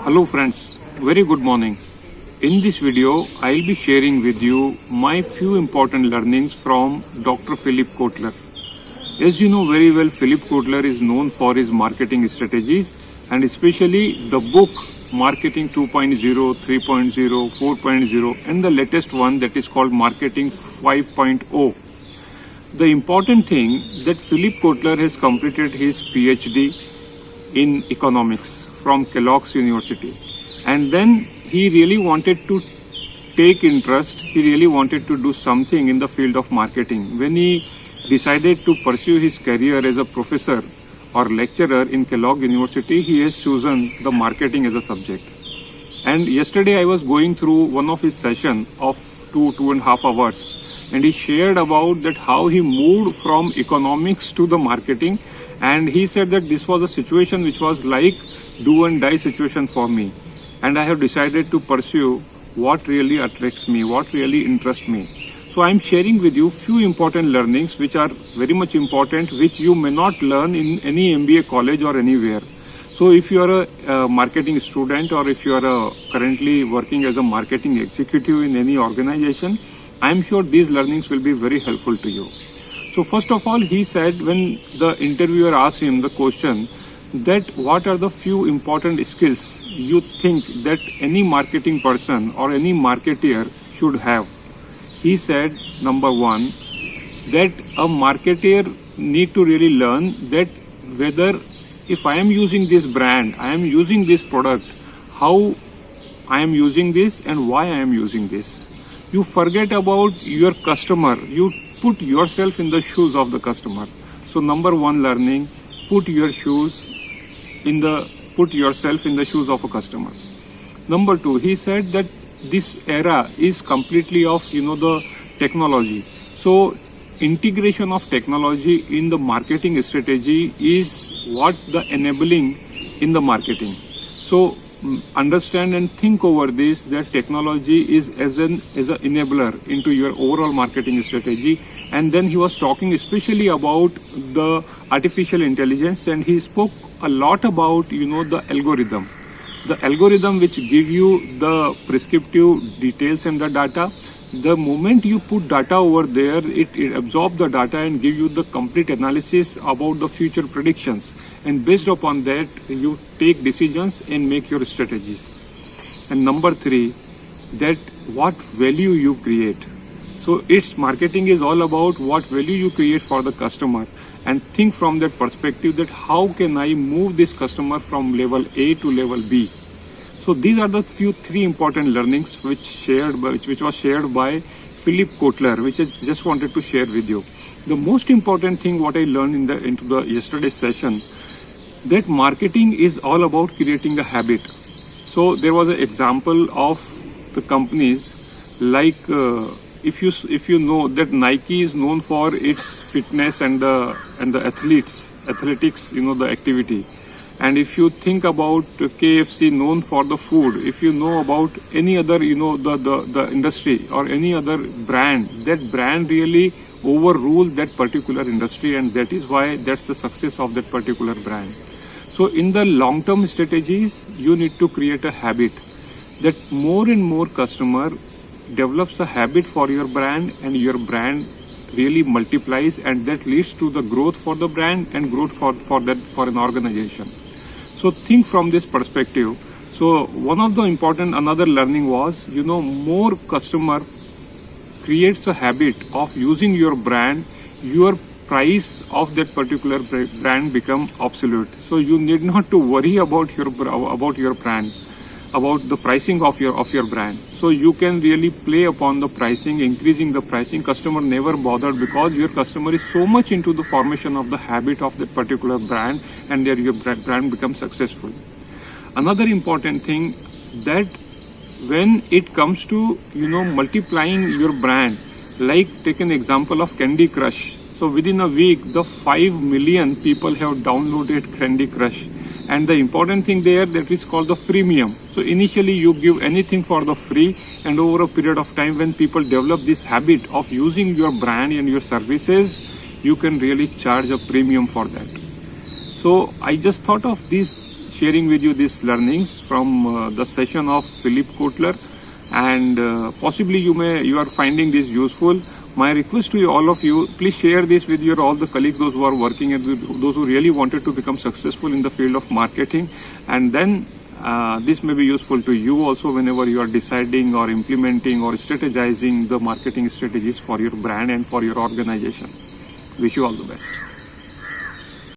Hello friends, very good morning. In this video, I'll be sharing with you my few important learnings from Dr. Philip Kotler. As you know very well, Philip Kotler is known for his marketing strategies and especially the book Marketing 2.0, 3.0, 4.0 and the latest one that is called Marketing 5.0. The important thing that Philip Kotler has completed his PhD in economics from Kellogg's University, and then he really wanted to take interest, he really wanted to do something in the field of marketing. When he decided to pursue his career as a professor or lecturer in Kellogg University, he has chosen the marketing as a subject. And yesterday I was going through one of his session of 2.5 hours, and he shared about that how he moved from economics to the marketing, and he said that this was a situation which was like do and die situation for me, and I have decided to pursue what really attracts me, what really interests me. So I am sharing with you few important learnings which are very much important, which you may not learn in any MBA college or anywhere. So if you are a marketing student, or if you are currently working as a marketing executive in any organization, I am sure these learnings will be very helpful to you. So first of all, he said, when the interviewer asked him the question that what are the few important skills you think that any marketing person or any marketeer should have, he said, number one, that a marketeer need to really learn that whether if I am using this brand, I am using this product, how I am using this and why I am using this. You forget about your customer, you put yourself in the shoes of the customer. So number one learning, put yourself in the shoes of a customer. Number two, he said that this era is completely of the technology. So integration of technology in the marketing strategy is what the enabling in the marketing. So understand and think over this, that technology is as an enabler into your overall marketing strategy. And then he was talking especially about the artificial intelligence, and he spoke a lot about the algorithm which give you the prescriptive details and the data. The moment you put data over there, it absorbs the data and give you the complete analysis about the future predictions, and based upon that you take decisions and make your strategies. And number three, that what value you create. So its marketing is all about what value you create for the customer, and think from that perspective that how can I move this customer from level A to level B. So these are the three important learnings which was shared by Philip Kotler, which I just wanted to share with you. The most important thing what I learned into the yesterday's session, that marketing is all about creating a habit. So there was an example of the companies like if you know that Nike is known for its fitness and the athletics, the activity. And if you think about KFC, known for the food, if you know about any other, the industry or any other brand, that brand really overrule that particular industry, and that is why that's the success of that particular brand. So in the long-term strategies, you need to create a habit that more and more customer develops a habit for your brand, and your brand really multiplies, and that leads to the growth for the brand and growth for an organization. So think from this perspective. So one of the another learning was, more customer creates a habit of using your brand, your price of that particular brand become obsolete. So you need not to worry about your brand, about the pricing of your brand. So you can really play upon the pricing, increasing the pricing. Customer never bothered, because your customer is so much into the formation of the habit of that particular brand, and there your brand becomes successful. Another important thing, that when it comes to multiplying your brand, like take an example of Candy Crush. So within a week, the 5 million people have downloaded Candy Crush. And the important thing there, that is called the freemium. So initially you give anything for the free, and over a period of time, when people develop this habit of using your brand and your services, you can really charge a premium for that. So I just thought of this sharing with you these learnings from the session of Philip Kotler, and possibly you are finding this useful. My request to all of you, please share this with your all the colleagues, those who are working and those who really wanted to become successful in the field of marketing, and then this may be useful to you also whenever you are deciding or implementing or strategizing the marketing strategies for your brand and for your organization. Wish you all the best.